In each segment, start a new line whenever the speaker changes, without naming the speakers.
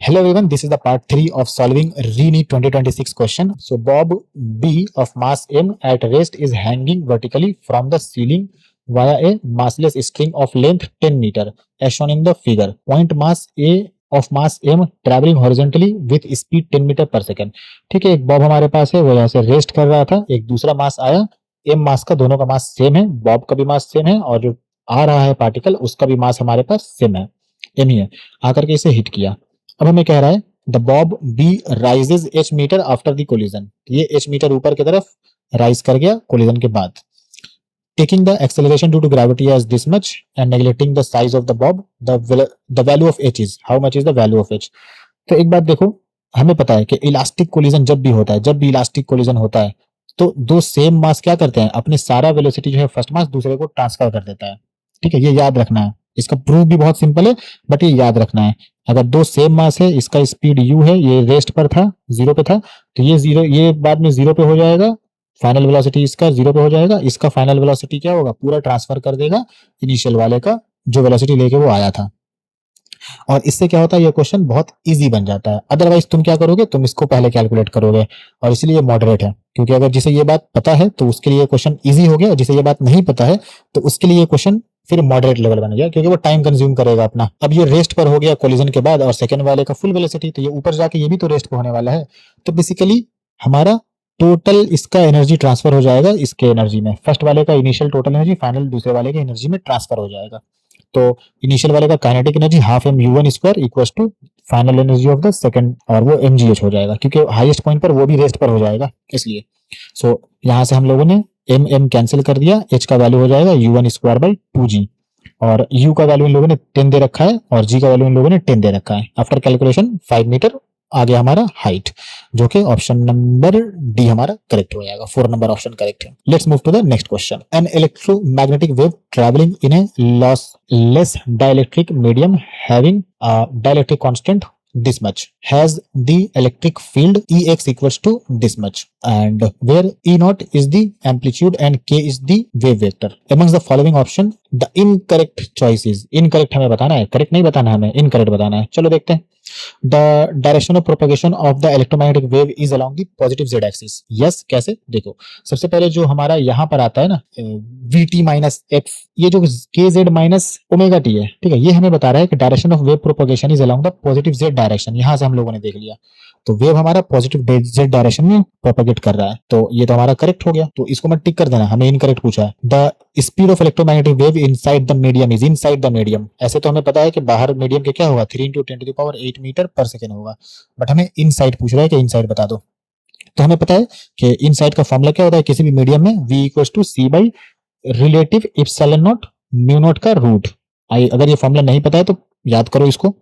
Hello everyone, this is the part 3 of solving ReNEET 2026 question. So Bob B of mass M at rest is hanging vertically from the ceiling via a massless string of length 10 meter as shown in the figure. Point mass A of mass M traveling horizontally with speed 10 metre per second. ठीक है, एक Bob हमारे पास है, वो यहाँ से rest कर रहा था. एक दूसरा मास आया, एम मास का, दोनों का मास सेम है, बॉब का भी मास सेम है और जो आ रहा है पार्टिकल उसका भी मास हमारे पास सेम है, एम ही है. आकर के इसे हिट किया. अब हमें कह रहा है the bob B rises H metre after the collision. ये एच मीटर ऊपर की तरफ राइज कर गया कोलिजन के बाद. Taking the acceleration due to gravity as this much and neglecting the size of the bob, the value of H is, how much is the value of H. तो एक बात देखो, हमें पता है कि इलास्टिक कोलिजन जब भी होता है, जब भी इलास्टिक कोलिजन होता है तो दो सेम मास क्या करते हैं, अपने सारा वेलोसिटी जो है फर्स्ट मास दूसरे को ट्रांसफर कर देता है. ठीक है, ये याद रखना है. इसका प्रूफ भी बहुत सिंपल है बट ये याद रखना है. अगर दो सेम मास है, इसका स्पीड u है, ये रेस्ट पर था, जीरो पे था, तो ये जीरो, ये बाद में जीरो पे हो जाएगा. फाइनल वेलोसिटी इसका जीरो पे हो जाएगा. इसका फाइनल वेलोसिटी क्या होगा, पूरा ट्रांसफर कर देगा इनिशियल वाले का जो वेलोसिटी लेके वो आया था. और इससे क्या होता है, ये क्वेश्चन बहुत इजी बन जाता है. अदरवाइज तुम क्या करोगे, तुम इसको पहले कैलकुलेट करोगे और इसलिए मॉडरेट है. क्योंकि अगर जिसे ये बात पता है तो उसके लिए क्वेश्चन इजी हो गया, और जिसे ये बात नहीं पता है तो उसके लिए क्वेश्चन फिर मॉडरेट लेवल बन गया, क्योंकि वो टाइम कंज्यूम करेगा अपना. अब ये रेस्ट पर हो गया कोलिजन के बाद और सेकंड वाले का फुल वेलोसिटी, तो ये ऊपर जाके ये भी तो रेस्ट पे होने वाला है. तो बेसिकली हमारा टोटल इसका एनर्जी ट्रांसफर हो जाएगा इसके एनर्जी में. फर्स्ट वाले का इनिशियल टोटल एनर्जी फाइनल दूसरे वाले के एनर्जी में ट्रांसफर हो जाएगा. तो इनिशियल वाले का kinetic energy half m u one square equals to final energy of the second, और वो एम जी एच हो जाएगा क्योंकि हाईएस्ट पॉइंट पर वो भी रेस्ट पर हो जाएगा इसलिए. सो यहाँ से हम लोगों ने एम एम कैंसिल कर दिया, एच का वैल्यू हो जाएगा U one square by two G, और यू का वैल्यू इन लोगों ने 10 दे रखा है और जी का वैल्यू इन लोगों ने 10 दे रखा है. आफ्टर कैलकुलेशन 5 मीटर आ गया हमारा हाइट, जो कि ऑप्शन नंबर डी हमारा करेक्ट हो जाएगा. 4 नंबर ऑप्शन करेक्ट है. Let's move to the next question. An electromagnetic wave travelling in a lossless dielectric medium having a dielectric constant this much has the electric field Ex equals to this much, and where E naught is the amplitude and K is the wave vector. Amongst the following option the incorrect choice is. incorrect हमें बताना है, correct नहीं बताना है, हमें incorrect बताना है. चलो देखते हैं. The direction of propagation of the electromagnetic wave is along the positive z axis. Yes, कैसे, देखो सबसे पहले जो हमारा यहाँ पर आता है ना vt माइनस एफ, ये जो kz माइनस ओमेगा टी है, ठीक है, ये हमें बता रहा है कि direction of wave propagation is along the positive z direction. यहाँ से हम लोगों ने देख लिया तो वेव हमारा पॉजिटिव z डायरेक्शन में प्रोपगेट कर रहा है, तो ये तो हमारा करेक्ट हो गया. तो इसको मत टिक कर देना, हमें इनकरेक्ट पूछा है. The speed of electromagnetic wave inside the medium is, inside the medium, ऐसे तो हमें पता है कि बाहर मीडियम के क्या होगा, 3 इंटू 10⁸ मीटर पर सेकेंड होगा, बट हमें इनसाइड पूछ रहा है कि इनसाइड बता दो. तो हमें पता है कि इनसाइड का फॉर्मूला क्या होता है किसी भी मीडियम में, v equals to c by relative epsilon naught mu naught का रूट. अगर ये फॉर्मूला नहीं पता है तो याद करो इसको.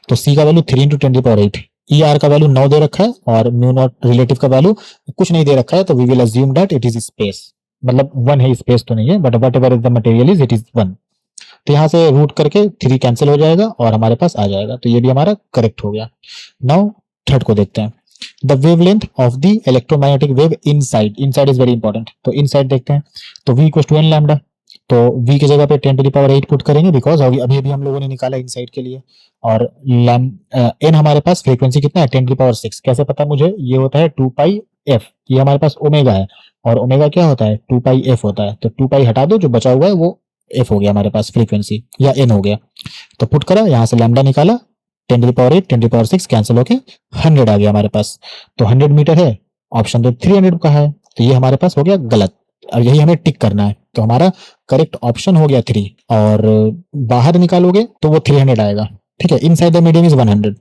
तो c का वैल्यू 3 इंटू 10⁸, ई आर का वैल्यू 9 दे रखा है और म्यू नॉट रिलेटिव का वैल्यू कुछ नहीं दे रखा है, तो we will assume that it is space, मतलब 1 है, स्पेस तो नहीं है, but whatever is the material is it is 1. तो यहाँ से रूट करके 3 कैंसिल हो जाएगा और हमारे पास आ जाएगा, तो ये भी हमारा करेक्ट हो गया. नाउ थर्ड को देखते हैं. The wavelength of the electromagnetic wave inside, inside is very important, तो इनसाइड देखते हैं. तो v equals to n lambda, तो v की जगह पे 10⁸ पुट करेंगे बिकॉज अभी अभी हम लोगों ने निकाला इनसाइड के लिए, और n हमारे पास फ्रीक्वेंसी कितना है 10⁶. कैसे पता मुझे, ये होता है 2 पाई f, ये हमारे पास ओमेगा है और ओमेगा क्या होता है 2 पाई f होता है, तो 2 पाई हटा दो, जो बचा हुआ है वो f हो गया हमारे पास फ्रीक्वेंसी, या n हो गया. तो पुट करा, यहाँ से लैम्डा निकाला, 10⁸ 10⁶ कैंसिल होके 100 आ गया हमारे पास. तो 100 मीटर है, ऑप्शन तो 300 का है, तो ये हमारे पास हो गया गलत. अब यही हमें टिक करना है, तो हमारा करेक्ट ऑप्शन हो गया 3, और बाहर निकालोगे तो वो 300 आएगा. ठीक है, इनसाइड द मीडियम इज 100.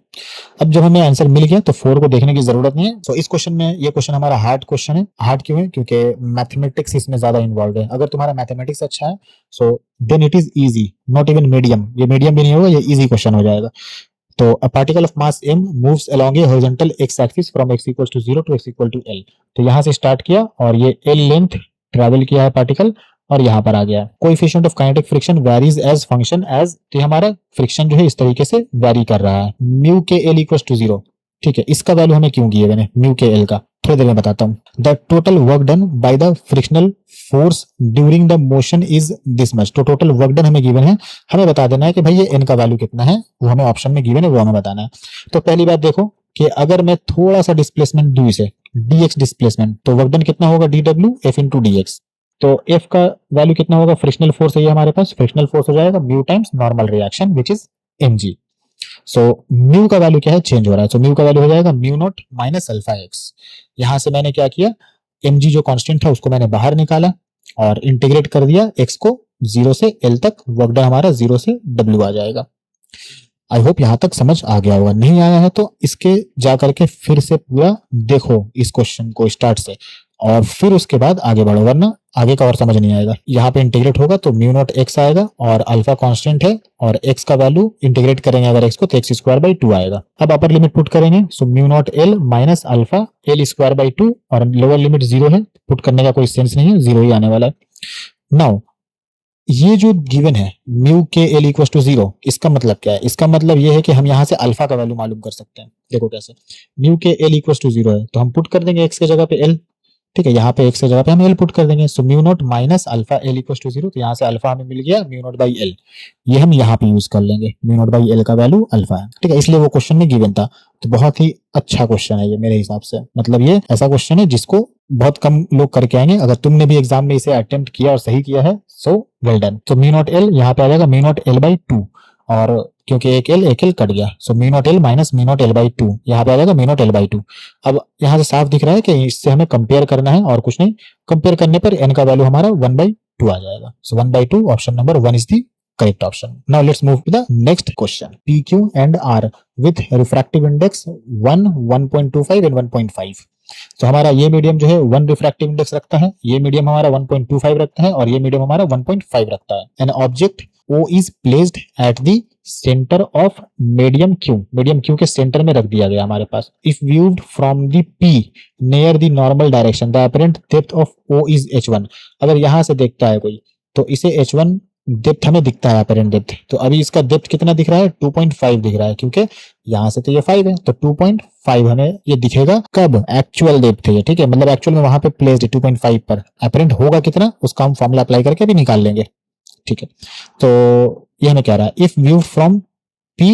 अब जब हमें आंसर मिल गया तो 4 को देखने की जरूरत नहीं है. तो इस क्वेश्चन में, ये क्वेश्चन हमारा हार्ड क्वेश्चन है. हार्ड क्यों है, क्योंकि मैथमेटिक्स इसमें ज्यादा इन्वॉल्व है. अगर तुम्हारा मैथमेटिक्स अच्छा है so then it is easy, not even medium. ये मीडियम भी नहीं होगा, ये इजी क्वेश्चन हो जाएगा. तो a particle of mass m moves along a horizontal x axis from x equals to 0 to x equal to l. तो यहाँ से स्टार्ट किया और ये l लेंथ ट्रैवल किया है पार्टिकल और यहाँ पर आ गया. Coefficient of kinetic friction varies as function as, तो हमारा फ्रिक्शन जो है इस तरीके से वेरी कर रहा है. म्यू के एल इक्वल्स टू 0. ठीक है, इसका वैल्यू हमें क्यों दिए मैंने म्यू के एल का, थोड़ी देर में बताता हूँ. The total work done by the frictional force during the motion is this much. तो टोटल वर्क डन हमें गिवन है, हमें बता देना है कि भाई ये n का वैल्यू कितना है, वो हमें ऑप्शन में गिवन है, वो हमें बताना है। तो पहली बात देखो कि अगर मैं थोड़ा सा डिस्प्लेसमेंट दूं इसे dx डिस्प्लेसमेंट, तो वर्क डन कितना होगा dw f इंटू dx। तो f का वैल्यू कितना होगा, फ्रिक्शनल फोर्स है ये हमारे पास, फ्रिक्शनल फोर्स हो जाएगा mu times normal reaction which is mg। So mu का वैल्यू क्या है, चेंज हो रहा है, तो म्यू का वैल्यू हो जाएगा mu naught minus alpha x. यहां से मैंने क्या किया, mg जो कांस्टेंट था उसको मैंने बाहर निकाला और इंटीग्रेट कर दिया x को 0 से l तक, वर्क डन हमारा 0 से w आ जाएगा। आई होप यहां तक समझ आ गया होगा, नहीं आया है तो इसके जाकर के फिर से पूरा देखो इस क्वेश्चन को स्टार्ट से और फिर उसके बाद आगे बढ़ो, वरना आगे का और समझ नहीं आएगा। यहाँ पे इंटीग्रेट होगा तो म्यू नॉट एक्स आएगा और अल्फा कांस्टेंट है और एक्स का वैल्यू इंटीग्रेट करेंगे अगर एक्स को तो एक्स स्क्वायर बाई 2 आएगा। अब अपर लिमिट पुट करेंगे, सो mu naught L minus alpha L square by 2 और लोअर लिमिट 0 है, पुट करने का कोई सेंस नहीं है, 0 ही आने वाला है। नाउ ये जो गिवन है म्यू के एल इक्वल टू 0, इसका मतलब क्या है, इसका मतलब ये है कि हम यहाँ से अल्फा का वैल्यू मालूम कर सकते हैं। देखो कैसे, म्यू के एल इक्वल टू 0 है तो हम पुट कर देंगे एक्स के जगह पे एल, ठीक है, यहाँ पे एक्स की जगह पे हम एल पुट कर देंगे। So mu naught minus alpha L equal to 0, तो यहाँ से अल्फा हमें मिल गया म्यू नॉट बाई एल, ये हम यहाँ पे यूज कर लेंगे, म्यू नॉट बाई एल का वैल्यू अल्फा है, ठीक है, इसलिए वो क्वेश्चन में गिवन था। तो बहुत ही अच्छा क्वेश्चन है ये मेरे हिसाब से, मतलब ये ऐसा क्वेश्चन है जिसको बहुत कम लोग करके आएंगे। अगर तुमने भी एग्जाम में इसे अटेम्प्ट किया और सही किया है सो वेल डन। तो म्यू नॉट एल यहाँ पे आ जाएगा म्यू नॉट एल बाई 2 और क्योंकि एक एल कट गया, सो mu naught L minus mu naught L by 2, यहाँ पे आ जाएगा म्यू नॉट एल बाई 2। अब यहाँ से साफ दिख रहा है कि इससे हमें कंपेयर करना है और कुछ नहीं, कंपेयर करने पर एन का वैल्यू हमारा 1/2 आ जाएगा। So 1/2 option number 1 is the correct option. Now let's move to the next question. P Q and R with refractive index 1, 1.25 and 1.5। तो हमारा ये मीडियम जो है 1 रिफ्रैक्टिव इंडेक्स रखता है, ये मीडियम हमारा 1.25 रखता है और ये मीडियम हमारा 1.5 रखता है। An object O is placed at the center of medium Q, medium Q के सेंटर में रख दिया गया हमारे पास। If viewed from the P near the normal direction, the apparent depth of O is h1। अगर यहाँ से देखता है कोई तो इसे h1 डेप्थ हमें दिखता है, apparent depth। तो अभी इसका डेप्थ कितना दिख रहा है, 2.5 दिख रहा है, क्योंकि यहाँ से तो ये 5 है तो 2.5 हमें ये दिखेगा। कब, एक्चुअल डेप्थ है ये, ठीक है, मतलब एक्चुअल में वहां पे प्लेस्ड 2.5 पर, apparent होगा कितना उसका हम फॉर्मूला अप्लाई करके भी निकाल लेंगे, ठीक है। तो ये हमें कह रहा है if view from P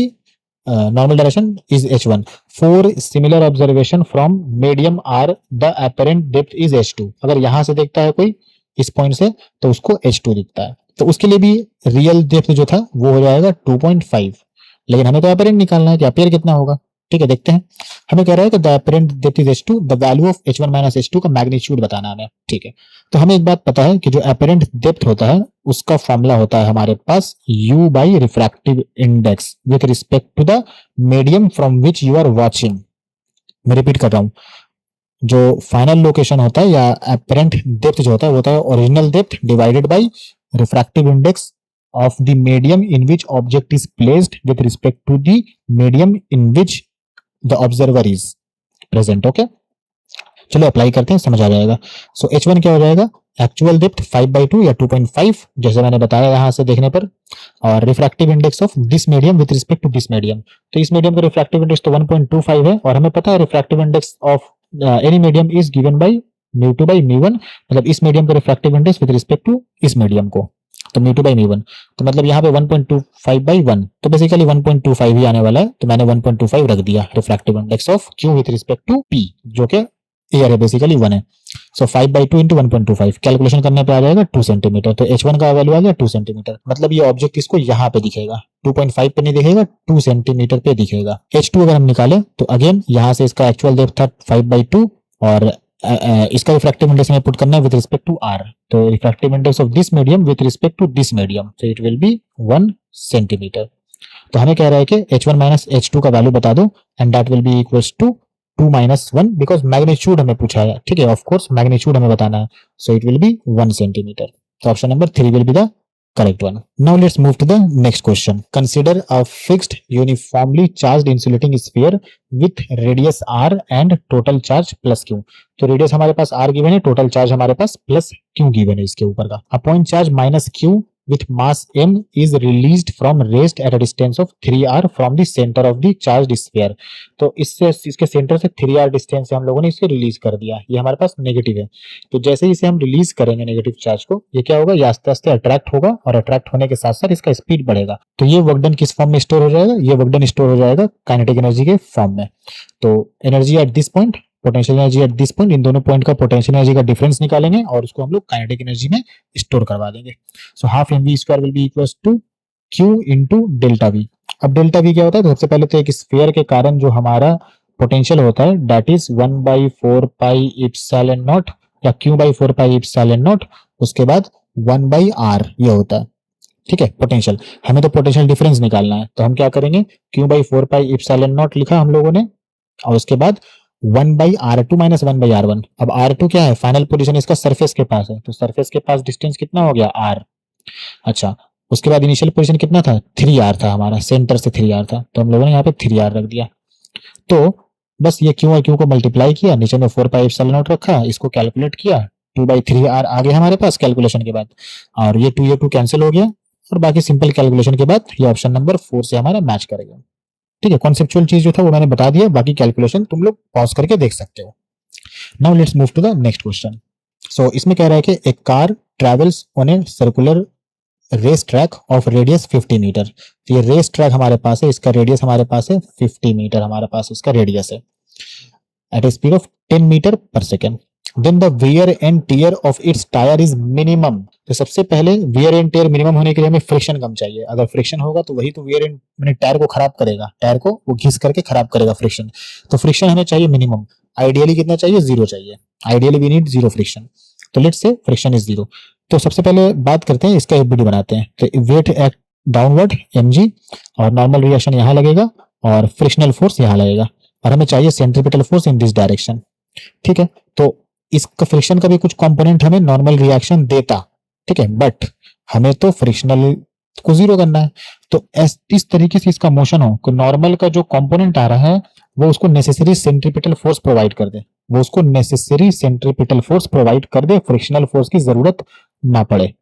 normal direction is h1 for similar observation from medium R the apparent depth is h2। अगर यहां से देखता है कोई इस पॉइंट से तो उसको h2 दिखता है, तो उसके लिए भी रियल डेप्थ जो था वो हो जाएगा 2.5, लेकिन हमें तो अपरेंट निकालना है कि अपेयर कितना होगा, ठीक है, देखते हैं। हमें कह रहा है कि the apparent depth is h2, the value of h1 minus h2 का मैग्नीट्यूड बताना हमें, ठीक है। तो हमें एक बात पता है कि जो अपरेंट डेप्थ होता है उसका फॉर्मूला होता है हमारे पास u by refractive index with respect to the medium from which you are watching. मैं रिपीट कर रहा हूं, जो फाइनल लोकेशन होता है या अपरेंट डेप्थ जो होता है वो होता है original depth divided by refractive index of the medium in which object is placed with respect to the medium in which the observer is present। Okay, चलो अप्लाई करते हैं, समझ आ जाएगा। सो h1 क्या हो जाएगा, एक्चुअल डेप्थ 5/2 या 2.5 जैसे मैंने बताया यहां से देखने पर, और refractive index of this medium with respect to this medium. तो इस मीडियम का रिफ्रैक्टिव इंडेक्स तो 1.25 है और हमें पता है refractive index of any medium is given by μ2 by μ1, मतलब इस मीडियम का refractive index with respect to इस मीडियम को, तो μ2 बाई μ1, तो मतलब यहाँ पे 1.25 बाई 1, तो बेसिकली 1.25 ही आने वाला है, तो मैंने 1.25 रख दिया refractive index of Q with respect to P जो कि एयर है, बेसिकली 1 है। सो 5/2 इंटू 1.25 कैलकुलेशन करने पे आ जाएगा 2 सेंटीमीटर, तो h1 का वैल्यू आ गया 2 सेंटीमीटर, मतलब ये ऑब्जेक्ट इसको यहाँ पे दिखेगा, 2.5 पे नहीं दिखेगा, 2 सेंटीमीटर पे दिखेगा। h2 अगर हम निकाले तो अगेन यहाँ से इसका एक्चुअल डेप्थ था 5/2 और इसका रिफ्रैक्टिव इंडेक्स हमें पुट करना है विद रिस्पेक्ट टू r, तो refractive index of this medium with respect to this medium, so it will be 1 centimetre. तो हमें कह रहा है कि h1 माइनस h2 का वैल्यू बता दो and that will be equals to 2 minus 1, because magnitude हमें पूछा है, ठीक है, ऑफ कोर्स मैग्नीट्यूड हमें बताना है, so it will be 1 centimetre. तो option number 3 will be the correct one. Now let's move to the next question. Consider a fixed uniformly charged insulating sphere with radius r and total charge plus q। तो radius हमारे पास r given है, total charge हमारे पास plus q given है इसके ऊपर का। A point charge minus q with mass m is released from rest at a distance of 3r from the center of the charged sphere। तो इससे इसके centre से 3r डिस्टेंस से हम लोगों ने इसे रिलीज कर दिया, ये हमारे पास नेगेटिव है। तो जैसे ही इसे हम रिलीज करेंगे नेगेटिव चार्ज को, ये क्या होगा, ये आस्ते आस्ते अट्रैक्ट होगा और अट्रैक्ट होने के साथ साथ इसका स्पीड बढ़ेगा। तो ये वर्क डन किस फॉर्म में स्टोर हो जाएगा, ये वर्क डन स्टोर हो जाएगा काइनेटिक एनर्जी के फॉर्म में। तो energy at this point, potential energy at this point, इन दोनों पॉइंट का पोटेंशियल एनर्जी का डिफरेंस निकालेंगे और उसको हम लोग काइनेटिक एनर्जी में स्टोर करवा देंगे। So half M V square will be equals to Q into delta V. अब डेल्टा वी क्या होता है, तो सबसे पहले तो एक स्फीयर के कारण जो हमारा पोटेंशियल होता है that is 1/4 pi epsilon not या Q/4 पाई इप्सिलॉन नॉट, उसके बाद 1/r ये होता है। ठीक है, पोटेंशियल, हमें तो पोटेंशियल डिफरेंस निकालना है, तो हम क्या करेंगे, Q/4 पाई इप्सिलॉन नॉट लिखा हम लोगों ने और उसके बाद 1/r2 माइनस 1/r1। अब r2 क्या है, फाइनल पोजीशन इसका सरफेस के पास है, तो सरफेस के पास डिस्टेंस कितना हो गया, r। अच्छा, उसके बाद इनिशियल पोजीशन कितना था, 3r था हमारा, सेंटर से 3r था, तो हम लोगों ने यहाँ पे 3r रख दिया। तो बस ये क्यू और क्यू को मल्टीप्लाई किया, नीचे में 4 पाई एप्सिलॉन नॉट रखा, इसको कैलकुलेट किया, 2/3r आ गया हमारे पास कैलकुलेशन के बाद, और ये 2 कैंसिल हो गया, और बाकी सिंपल कैलकुलेशन के बाद ये ऑप्शन नंबर 4 से हमारा मैच करेगा। ठीक है, कॉन्सेप्चुअल चीज जो था वो मैंने बता दिया, बाकी कैलकुलेशन तुम लोग पॉज करके देख सकते हो। Now let's move to the next question. So इसमें कह रहा है कि एक car travels on a circular race track of radius 50 metre. तो ये रेस ट्रैक हमारे पास है, इसका रेडियस हमारे पास है 50 मीटर, हमारे पास इसका रेडियस है at a speed of 10 metre per second. Then the wear and tear of its tyre is minimum. तो सबसे पहले वियर एंड टियर मिनिमम होने के लिए हमें फ्रिक्शन कम चाहिए, अगर फ्रिक्शन होगा तो वही तो वियर एंड मैंने टायर को खराब करेगा, टायर को वो घिस करके खराब करेगा फ्रिक्शन। तो फ्रिक्शन हमें चाहिए मिनिमम, आइडियली कितना चाहिए, 0 चाहिए, आइडियली वी नीड 0 फ्रिक्शन। तो लेट्स से फ्रिक्शन इज 0। तो सबसे पहले बात करते हैं इसका एफबीडी बनाते हैं। तो वेट एक्ट डाउनवर्ड mg और नॉर्मल रिएक्शन यहाँ लगेगा और फ्रिक्शनल फोर्स यहाँ लगेगा, और हमें चाहिए centripetal force in this direction. ठीक है, तो इसका फ्रिक्शन का भी कुछ कंपोनेंट हमें नॉर्मल रिएक्शन देता, ठीक है, बट हमें तो फ्रिक्शनल को 0 करना है। तो इस तरीके से इसका मोशन हो कि नॉर्मल का जो कंपोनेंट आ रहा है वो उसको नेसेसरी सेंट्रीपिटल फोर्स प्रोवाइड कर दे, वो उसको नेसेसरी सेंट्रीपिटल फोर्स प्रोवाइड कर दे, फ्रिक्शनल फोर्स की जरूरत ना पड़े।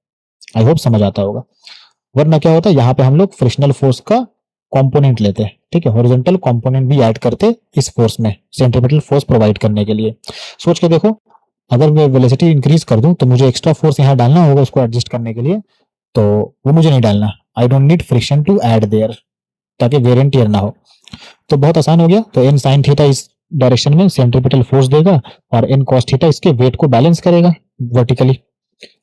आई होप समझ आता होगा। वरना क्या होता है, यहाँ पे हम लोग फ्रिक्शनल फोर्स का कंपोनेंट लेते हैं, ठीक है, हॉरिजॉन्टल कंपोनेंट भी ऐड करते इस फोर्स में सेंट्रीपिटल फोर्स प्रोवाइड करने के लिए। सोच के देखो, अगर मैं वेलोसिटी इंक्रीज कर दूं तो मुझे एक्स्ट्रा फोर्स यहाँ डालना होगा उसको एडजस्ट करने के लिए, तो वो मुझे नहीं डालना। I don't need friction to add there, ताकि वेयर एंड टियर ना हो। तो बहुत आसान हो गया। तो एन साइन थीटा इस डायरेक्शन में सेंट्रीपिटल फोर्स देगा और एन कॉस थीटा इसके वेट को बैलेंस करेगा वर्टिकली,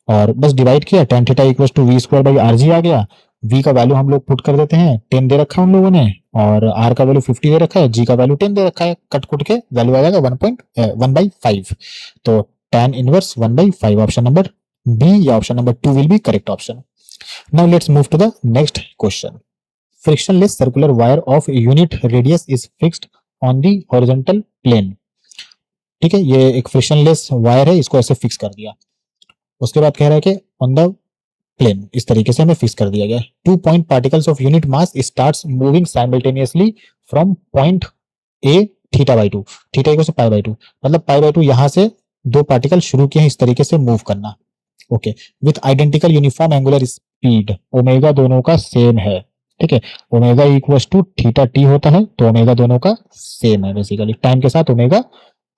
और बस डिवाइड किया, tan theta equals to v square by r g आ गया। v का वैल्यू हम लोग पुट कर देते हैं, 10 दे रखा है हम लोगों ने, और r का वैल्यू 50 दे रखा है, g का वैल्यू 10 दे रखा है, कट कुट के वैल्यू आ जाएगा 1/5। तो tan inverse 1/5, option number B या option number 2 will be correct option. Now let's move to the next question. Frictionless circular wire of unit radius is fixed on the horizontal plane. ठीक है, ये एक frictionless wire है, इसको ऐसे fix कर दिया। उसके बाद कह रहा है कि ऑन द प्लेन इस तरीके से हमें फिक्स कर दिया गया। 2 point particles of unit mass starts moving simultaneously from point A θ/2, theta equal to π/2, मतलब π/2 यहां से दो पार्टिकल शुरू किए हैं इस तरीके से मूव करना। Okay, with identical uniform angular speed, omega दोनों का सेम है। ठीक है, ओमेगा इक्वल टू θt होता है, तो ओमेगा दोनों का सेम है, बेसिकली टाइम के साथ omega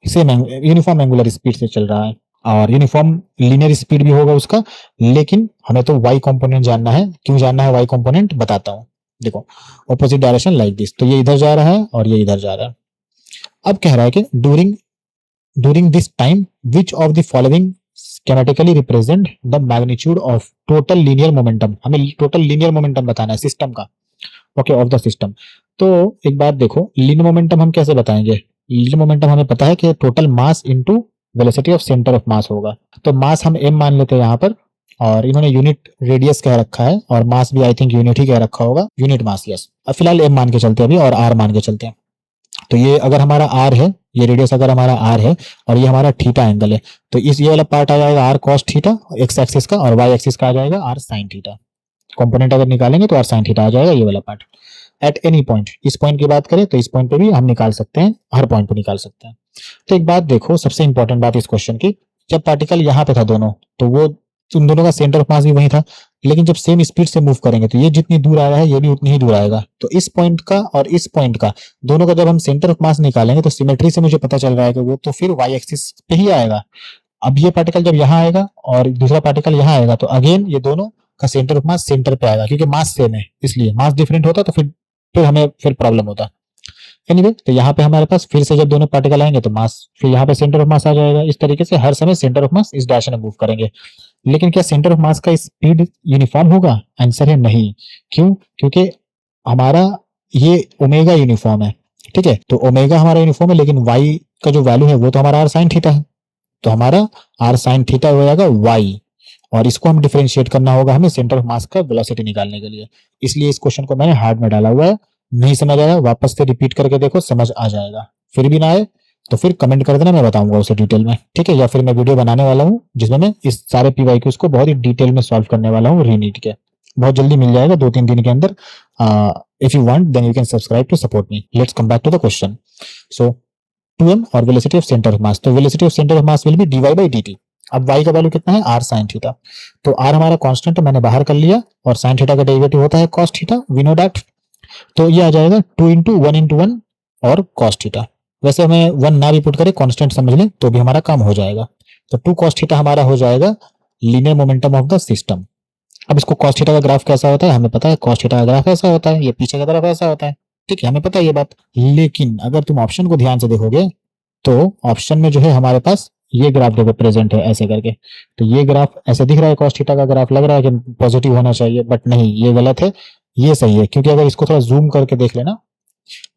same uniform angular speed से चल रहा है, और यूनिफॉर्म लीनियर स्पीड भी होगा उसका। लेकिन हमें तो वाई कंपोनेंट जानना है। क्यों जानना है वाई कंपोनेंट, बताता हूं। देखो, ऑपोजिट डायरेक्शन लाइक दिस, तो ये इधर जा रहा है और ये इधर जा रहा है। अब कह रहा है कि during this time which of the following schematically represent the magnitude of total linear momentum। हमें टोटल लीनियर मोमेंटम बताना है सिस्टम का, ओके, ऑफ द सिस्टम। तो एक बात देखो, लीनियर मोमेंटम हम कैसे बताएंगे। लीनियर मोमेंटम हमें पता है कि total mass into velocity of centre of मास होगा। तो मास हम m मान लेते हैं यहाँ पर, और इन्होंने यूनिट रेडियस कह रखा है, और मास भी आई थिंक यूनिट ही कह रखा होगा, यूनिट मास, यस। अब फिलहाल m मान के चलते हैं अभी, और r मान के चलते हैं। तो ये अगर हमारा r है, ये रेडियस अगर हमारा r है, और ये हमारा थीटा एंगल है, तो ये वाला पार्ट आ जाएगा r cos theta x axis का, और y एक्सिस का आ जाएगा r sin थीटा। कंपोनेंट अगर निकालेंगे तो r sin थीटा आ जाएगा, ये वाला पार्ट। एट एनी पॉइंट, इस पॉइंट की बात करें तो इस पॉइंट पे भी हम निकाल सकते हैं, हर पॉइंट पे निकाल सकते हैं। तो एक बात देखो, सबसे इंपॉर्टेंट बात इस क्वेश्चन की, जब पार्टिकल यहाँ पे था दोनों, तो वो तो उन दोनों का सेंटर ऑफ मास भी वही था, लेकिन जब सेम स्पीड से मूव करेंगे तो ये जितनी दूर आ रहा है ये भी उतनी ही दूर आएगा। तो इस पॉइंट का और इस पॉइंट का दोनों का जब हम सेंटर ऑफ मास निकालेंगे तो सिमेट्री से मुझे पता चल रहा है कि वो तो फिर वाई एक्सिस पे ही आएगा। अब ये पार्टिकल जब यहाँ आएगा और दूसरा पार्टिकल यहाँ आएगा तो अगेन ये दोनों का सेंटर ऑफ मास सेंटर पे आएगा, क्योंकि मास सेम है, इसलिए मास डिफरेंट होता तो फिर हमें फिर प्रॉब्लम होता। एनीवे तो यहाँ पे हमारे पास फिर से जब दोनों पार्टिकल आएंगे तो मास फिर यहाँ पे सेंटर ऑफ मास आ जाएगा। इस तरीके से हर समय सेंटर ऑफ मास इस डायरेक्शन में मूव करेंगे। लेकिन क्या सेंटर ऑफ मास का स्पीड यूनिफॉर्म होगा? आंसर है नहीं। क्यों? क्योंकि हमारा ये ओमेगा यूनिफॉर्म है, ठीक है, तो ओमेगा हमारा यूनिफॉर्म है, लेकिन वाई का जो वैल्यू है वो तो हमारा आर साइन थीटा है, तो हमारा आर साइन थीटा हो जाएगा वाई, और इसको हम डिफरेंशिएट करना होगा हमें सेंटर ऑफ मास का वेलोसिटी निकालने के लिए। इसलिए इस क्वेश्चन को मैंने हार्ड में डाला हुआ है। नहीं समझ आया वापस से रिपीट करके देखो, समझ आ जाएगा। फिर भी ना आए तो फिर कमेंट कर देना, मैं बताऊंगा उसे डिटेल में, ठीक है, या फिर मैं वीडियो बनाने वाला हूँ जिसमें मैं इस सारे पीवाईक्यूज को बहुत ही डिटेल में सॉल्व करने वाला हूँ रीनीट के। बहुत जल्दी मिल जाएगा 2-3 दिन के अंदर। If you want then you can subscribe to support me. Let's come back to the question. So 2m और velocity of centre of mass, तो velocity of centre of mass will be dy by dt। अब y का value कितना है? r sin theta. तो r हमारा constant मैंने बाहर कर लिया, और sin थीटा का डेरिवेटिव होता है cos theta, we know that. तो ये आ जाएगा 2 इंटू 1 इंटू 1 और cos थीटा। वैसे हमें 1 ना भी पुट करें, कांस्टेंट समझ लें तो भी हमारा काम हो जाएगा। तो 2 cos थीटा हमारा हो जाएगा linear momentum of the system. अब इसको cos थीटा का ग्राफ कैसा होता है हमें पता है, cos थीटा का ग्राफ ऐसा होता है, ये पीछे की तरफ ऐसा होता है, ठीक है, हमें पता है ये बात। लेकिन अगर तुम ऑप्शन को ध्यान से देखोगे तो ऑप्शन में जो है हमारे पास ये ग्राफ देखो प्रेजेंट है ऐसे करके, तो ये ग्राफ ऐसे दिख रहा है, cos थीटा का ग्राफ लग रहा है कि पॉजिटिव होना चाहिए, बट नहीं, ये गलत है, ये सही है। क्योंकि अगर इसको थोड़ा जूम करके देख लेना,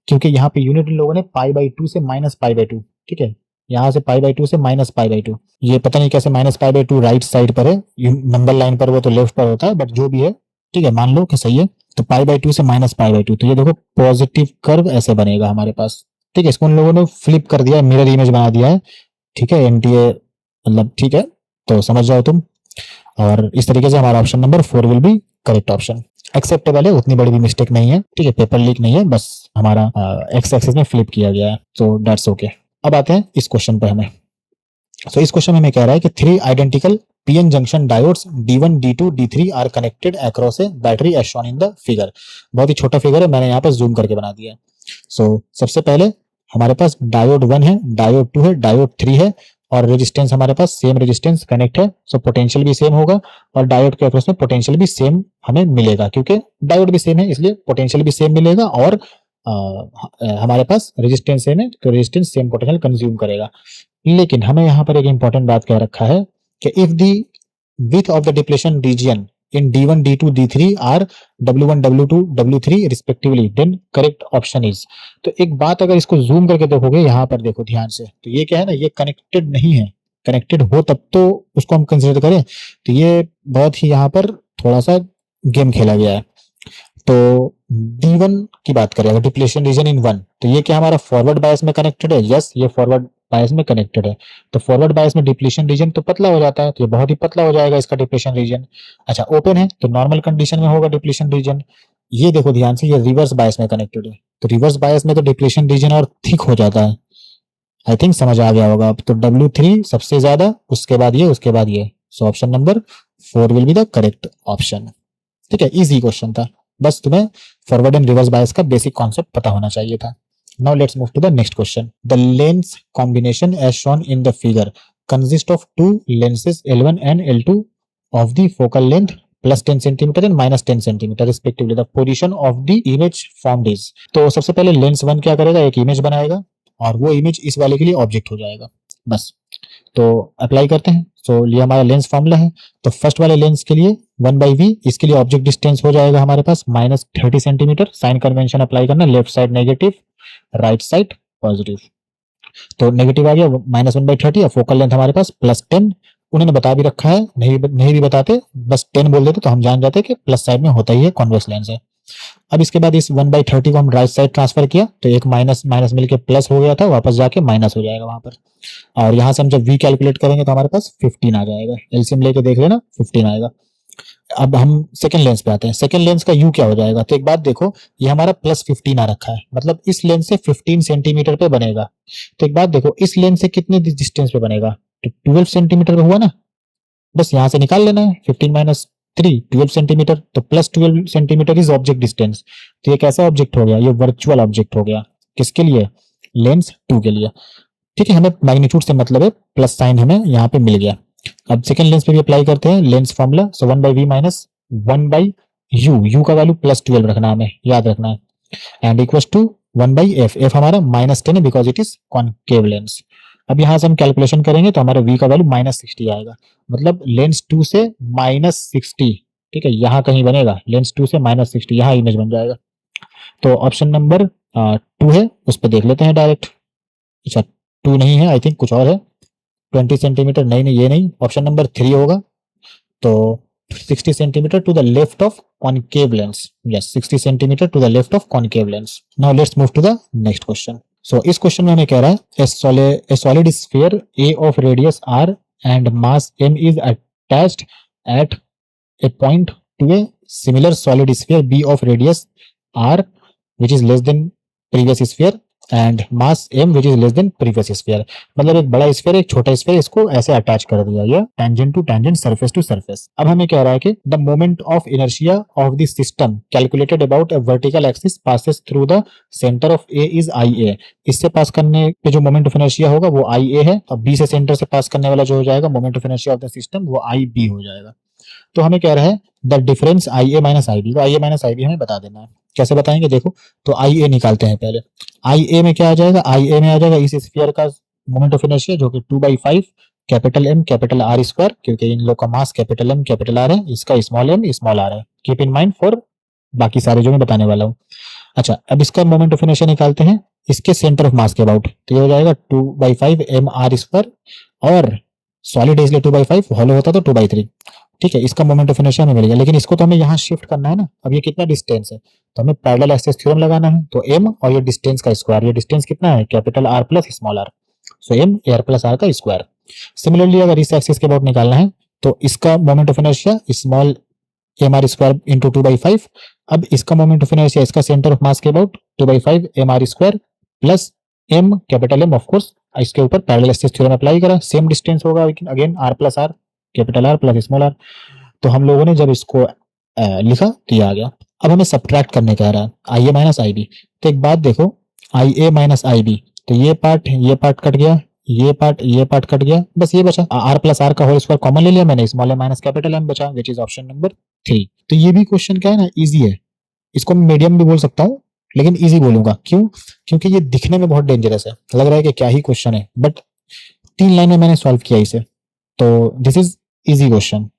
क्योंकि यहाँ पे यूनिट इन लोगों ने π/2 से -π/2, ठीक है, यहाँ से π/2 से -π/2, ये पता नहीं कैसे -π/2 राइट साइड पर है, नंबर लाइन पर वो तो लेफ्ट पर होता है, बट जो भी है ठीक है, मान लो कि सही है। तो π/2 से -π/2, तो ये देखो पॉजिटिव कर्व ऐसे बनेगा हमारे पास, ठीक है। इसको उन लोगों ने फ्लिप कर दिया है, मिरर इमेज बना दिया है, ठीक है, एनटीए मतलब, ठीक है, तो समझ जाओ तुम। और इस तरीके से हमारा option number 4 will be correct option. Acceptable है, उतनी बड़ी भी मिस्टेक नहीं है, ठीक है, पेपर लीक नहीं है, बस हमारा एक्स एक्सिस में फ्लिप किया गया है, तो दैट्स ओके। अब आते हैं इस क्वेश्चन पे हमें। तो इस क्वेश्चन में हमें कह रहा है कि 3 identical PN junction diodes D1 D2 D3 are connected across a battery as shown in the figure. बहुत ही छोटा फिगर है, मैंने यहाँ पर जूम करके बना दिया है। सो सबसे पहले हमारे पास डायोड 1 है, डायोड 2 है, डायोड 3 है, और रेजिस्टेंस हमारे पास सेम रेजिस्टेंस कनेक्ट है, सो पोटेंशियल भी सेम होगा, और डायोड के अक्रॉस में पोटेंशियल भी सेम हमें मिलेगा, क्योंकि डायोड भी सेम है इसलिए पोटेंशियल भी सेम मिलेगा, और हमारे पास रेजिस्टेंस सेम है तो रेजिस्टेंस सेम पोटेंशियल कंज्यूम करेगा। लेकिन हमें यहाँ पर एक इंपॉर्टेंट बात कह रखा है कि if the width of the depletion region in D1 D2 D3 are W1 W2 W3 respectively then correct option is। तो एक बात अगर इसको जूम करके देखोगे, यहाँ पर देखो ध्यान से, तो ये क्या है ना, ये कनेक्टेड नहीं है, कनेक्टेड हो तब तो उसको हम कंसिडर करें, तो ये बहुत ही यहाँ पर थोड़ा सा गेम खेला गया है। तो D1 की बात करें अगर डिप्लेशन रीजन इन 1, तो ये क्या हमारा फॉरवर्ड बायस में कनेक्टेड है? यस, ये फॉरवर्ड बायस में कनेक्टेड है। तो फॉरवर्ड बायस में डिप्लेशन रीजन तो पतला हो जाता है, तो ये बहुत ही पतला हो जाएगा इसका डिप्लेशन रीजन। अच्छा, ओपन है तो नॉर्मल कंडीशन में होगा डिप्लेशन रीजन। ये देखो ध्यान से, ये रिवर्स बायस में कनेक्टेड है, तो रिवर्स बायस में तो डिप्लेशन रीजन और थिक हो जाता है। आई थिंक समझ आ गया होगा अब। तो W3 सबसे ज्यादा, उसके बाद ये, उसके बाद ये, सो option number 4 will be the correct option. ठीक है, इजी क्वेश्चन था, बस तुम्हें फॉरवर्ड एंड रिवर्स बायस का बेसिक कॉन्सेप्ट पता होना चाहिए था। Now let's move to the next question. The lens combination as shown in the figure consists of two lenses L1 and L2 of the focal length plus 10 cm and minus 10 cm respectively. The position of the image formed is। तो सबसे पहले lens 1 क्या करेगा, एक image बनाएगा, और वो image इस वाले के लिए ऑब्जेक्ट हो जाएगा, बस। तो अप्लाई करते हैं। तो ये हमारा लेंस फॉर्मूला है। तो फर्स्ट वाले लेंस के लिए 1/v, इसके लिए ऑब्जेक्ट डिस्टेंस हो जाएगा हमारे पास -30 सेंटीमीटर। साइन कन्वेंशन अप्लाई करना, left side negative, right side positive. तो नेगेटिव आ गया -1/30, और फोकल लेंथ हमारे पास +10। उन्होंने बता भी रखा है, नहीं भी बताते, बस 10 बोल देते तो हम जान जाते कि प्लस साइड में होता ही है, कॉन्वेक्स लेंस है। अब इसके बाद इस 1/30 को हम राइट साइड ट्रांसफर किया, तो एक माइनस माइनस मिलके प्लस हो गया था, वापस जाके माइनस हो जाएगा वहां पर। और यहाँ से हम जब v कैलकुलेट करेंगे तो हमारे पास 15 आ जाएगा। एलसीएम लेके देख लेना, 15 आएगा। अब हम सेकंड लेंस पे आते हैं। सेकंड लेंस का यू क्या हो जाएगा, तो एक बात देखो, ये हमारा +15 आ रखा है, मतलब इस लेंस से 15 सेंटीमीटर पे बनेगा। तो एक बात देखो, इस लेंस से कितने डिस्टेंस पे बनेगा, तो 12 सेंटीमीटर पे हुआ ना, बस यहाँ से निकाल लेना है 15 माइनस 3 12 सेंटीमीटर, तो plus 12 centimetre is object distance. तो ये कैसा ऑब्जेक्ट हो गया, ये वर्चुअल ऑब्जेक्ट हो गया। किसके लिए, लेंस 2 के लिए। ठीक है, हमें मैग्नीट्यूड से मतलब है, प्लस साइन हमें यहाँ पे मिल गया। अब सेकंड लेंस पे भी अप्लाई करते हैं lens formula. So 1/v minus 1/u, you का वैल्यू +12 रखना है, हमें याद रखना है, and equals to 1/f, F हमारा -10 है because it is concave lens. अब यहाँ से हम कैलकुलेशन करेंगे तो हमारा v का वैल्यू -60 आएगा, मतलब लेंस 2 से -60। ठीक है, यहाँ कहीं बनेगा लेंस 2 से -60, यहाँ इमेज बन जाएगा। तो ऑप्शन नंबर 2 है, उस पर देख लेते हैं डायरेक्ट। अच्छा 2 नहीं है, आई थिंक कुछ और है, 20 सेंटीमीटर, नहीं नहीं ये नहीं, ऑप्शन नंबर 3 होगा। तो 60 centimetre to the left of concave lens, yes 60 centimetre to the left of concave lens। Now let's move to the next question. So इस क्वेश्चन में हमें कह रहा है a solid sphere a of radius r and mass m is attached at a point to a similar solid sphere b of radius r which is less than previous sphere and mass m which is less than previous sphere। मतलब एक बड़ा sphere एक छोटा sphere, इसको ऐसे attach कर दिया गया tangent to tangent, surface to surface. अब हमें कह रहा है कि the moment of inertia of the system calculated about a vertical axis passes through the centre of A is IA। इससे पास करने पे जो मोमेंट ऑफ इनर्शिया होगा वो IA है, और B से सेंटर से पास करने वाला जो हो जाएगा moment of inertia of the system वो IB हो जाएगा। तो हमें कह रहा है the difference IA minus IB, तो IA माइनस IB हमें बता देना है। कैसे बताएंगे, देखो तो IA निकालते हैं पहले। IA में क्या आ जाएगा, IA में आ जाएगा इस स्फीयर का मोमेंट ऑफ इनर्शिया जो कि 2/5 capital M capital R square, क्योंकि इन लोग का mass capital M capital R है, इसका स्मॉल m स्मॉल r है। कीप इन माइंड फॉर बाकी सारे जो मैं बताने वाला हूँ। अच्छा अब इसका मोमेंट ऑफ इनर्शिया निकालते हैं इसके सेंटर ऑफ मास के अबाउट, तो ये हो जाएगा 2/5 mr स्क्वायर, और सॉलिड इसलिए 2/5, हॉलो होता तो 2/3। ठीक है, इसका मोमेंट ऑफ इनर्शिया हमें मिल गया, लेकिन इसको तो हमें यहाँ शिफ्ट करना है ना। अब ये कितना डिस्टेंस है, तो हमें पैरेलल एक्सिस थ्योरम लगाना है, तो m और ये डिस्टेंस का स्क्वायर, ये डिस्टेंस कितना है capital R plus small r, सो m r प्लस r का स्क्वायर। सिमिलरली अगर इस एक्सिस के अबाउट निकालना है तो इसका moment of inertia small mr square into 2/5। अब इसका मोमेंट ऑफ इनर्शिया इसका सेंटर ऑफ मास के about 2/5 mr square plus m capital M, of course इसके ऊपर पैरेलल एक्सिस थ्योरम अप्लाई करा, सेम डिस्टेंस होगा लेकिन again r plus r capital R plus small r। तो हम लोगों ने जब इसको लिखा तो ये आ गया। अब हमें सब्ट्रैक्ट करने का रहा है IA माइनस IB। तो एक बात देखो, IA माइनस IB, तो ये पार्ट कट गया, ये पार्ट कट गया, बस ये बचा R प्लस R का होल स्क्वायर कॉमन ले लिया मैंने, small m minus capital M बचा, विच इज ऑप्शन नंबर 3। तो ये भी क्वेश्चन क्या है ना, इजी है, इसको मैं मीडियम भी बोल सकता हूँ लेकिन इजी बोलूंगा, क्यों, क्योंकि ये दिखने में बहुत डेंजरस है, लग रहा है कि क्या ही क्वेश्चन है, बट 3 लाइन में मैंने सॉल्व किया इसे, तो this is easy question.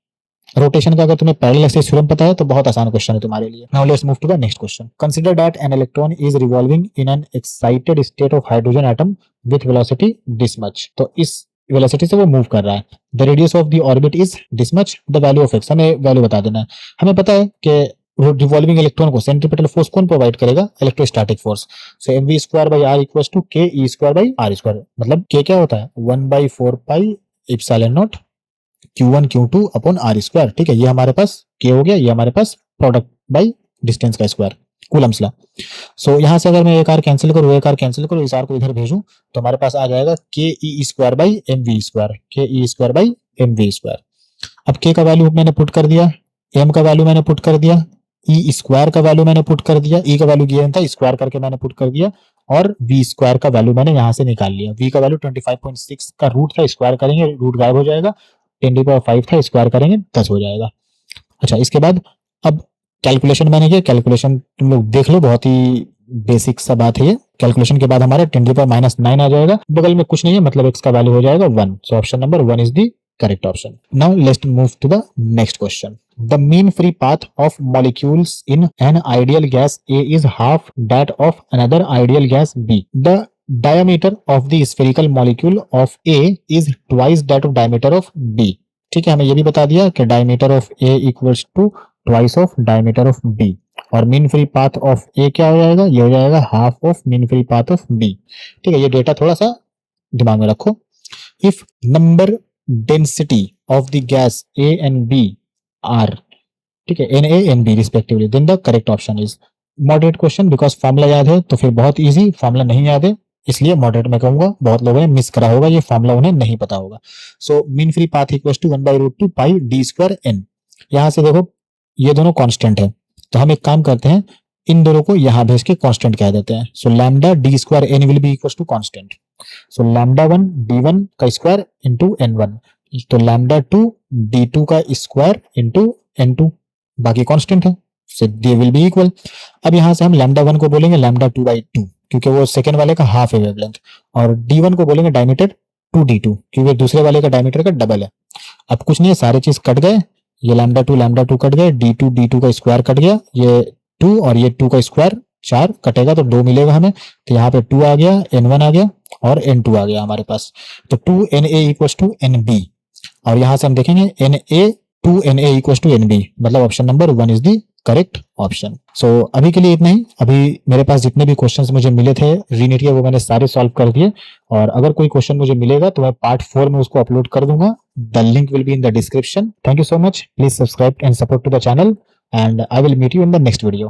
Rotation का अगर तुम्हें पैरेलल एक्सिस थ्योरम पता है तो बहुत आसान क्वेश्चन है तुम्हारे लिए। Now let's move to the next question. Consider that an electron is revolving in an excited state of hydrogen atom with velocity this much. तो इस वेलोसिटी से वो मूव कर रहा है, the radius of the orbit is this much, the value of X, हमें value बता देना है। हमें पता है कि रिवॉल्विंग इलेक्ट्रॉन को सेंट्रीपिटल फोर्स कौन प्रोवाइड करेगा, electrostatic force. So mv square by r equals to k e square by r square, मतलब k क्या होता है 1/4 pi epsilon nought Q1 Q2 upon R square. ठीक है, ये हमारे पास K हो गया, ये हमारे पास प्रोडक्ट बाई डिस्टेंस का स्क्वायर, कूलम्स लॉ। सो यहाँ से अगर मैं एक R कैंसिल करूँ, एक R कैंसिल करूँ, इस R को इधर भेजूं तो हमारे पास आ जाएगा के E square by mv square, के E square by mv square. अब K का वैल्यू मैंने पुट कर दिया, M का वैल्यू मैंने पुट कर दिया, E स्क्वायर का वैल्यू मैंने पुट कर दिया, E का वैल्यू गिवन था स्क्वायर करके मैंने पुट कर दिया, और V स्क्वायर का वैल्यू मैंने यहाँ से निकाल लिया। V का वैल्यू 25.6 का रूट था, स्क्वायर करेंगे रूट गायब हो जाएगा, 10⁵ था, स्क्वायर करेंगे 10 हो जाएगा। अच्छा इसके बाद अब कैलकुलेशन मैंने किया, कैलकुलेशन तुम लोग देख लो, बहुत ही बेसिक सा बात है ये। कैलकुलेशन के बाद हमारे 10⁻⁹ आ जाएगा, बगल में कुछ नहीं है मतलब x का वैल्यू हो जाएगा 1। So option number 1 is the correct option. Now let's move to the next question. The mean free path of molecules in an ideal gas A is half that of another ideal gas B. The diameter of the spherical molecule of A is twice that of diameter of B. ठीक है, हमें ये भी बता दिया कि diameter of A equals to twice of diameter of B, और mean free path of A क्या हो जाएगा, ये हो जाएगा half of mean free path of B। ठीक है, ये डेटा थोड़ा सा दिमाग में रखो। If number density of the gas A and B are, ठीक है, Na and B respectively, then the correct option is। Moderate question, because formula याद है तो फिर बहुत इजी, फॉर्मूला नहीं याद है इसलिए मॉडरेट मैं कहूंगा, बहुत लोगों ने मिस करा होगा, ये फॉर्मूला उन्हें नहीं पता होगा। So mean free path equal to 1/√2 pi D square N. यहां से देखो ये दोनों कांस्टेंट है, तो हम एक काम करते हैं, इन दोनों को यहां भेज के कांस्टेंट कह देते हैं। So lambda D square N will be equal to constant. So lambda 1 d1 का स्क्वायर इंटू n1, तो लैम्डा 2 d2 का स्क्वायर इंटू n2, बाकी कांस्टेंट है, so they will be equal. अब यहां से हम लैम्डा 1 को बोलेंगे लैम्डा 2/2, क्योंकि वो सेकंड वाले का हाफ है वेवलेंथ, और d1 को बोलेंगे डायमीटर 2d2, क्योंकि दूसरे वाले का डायमीटर का डबल है। अब कुछ नहीं है, सारे चीज कट गए, ये लैम्डा 2 कट गए, d2 का स्क्वायर कट गया, ये 2 और ये 2 का स्क्वायर 4 कटेगा तो 2 मिलेगा हमें, तो यहाँ पे 2 आ गया, n1 आ गया और n2 आ गया हमारे पास, तो 2na इक्वल्स टू nb। और यहां से हम देखेंगे na 2na equals to nb, मतलब option number 1 is the correct option. So अभी के लिए इतना ही। अभी मेरे पास जितने भी क्वेश्चंस मुझे मिले थे रीनीट के, वो मैंने सारे सॉल्व कर दिए, और अगर कोई क्वेश्चन मुझे मिलेगा तो मैं पार्ट 4 में उसको अपलोड कर दूंगा। The link will be in the description. Thank you so much, please subscribe and support to the channel, and I will meet you in the next video.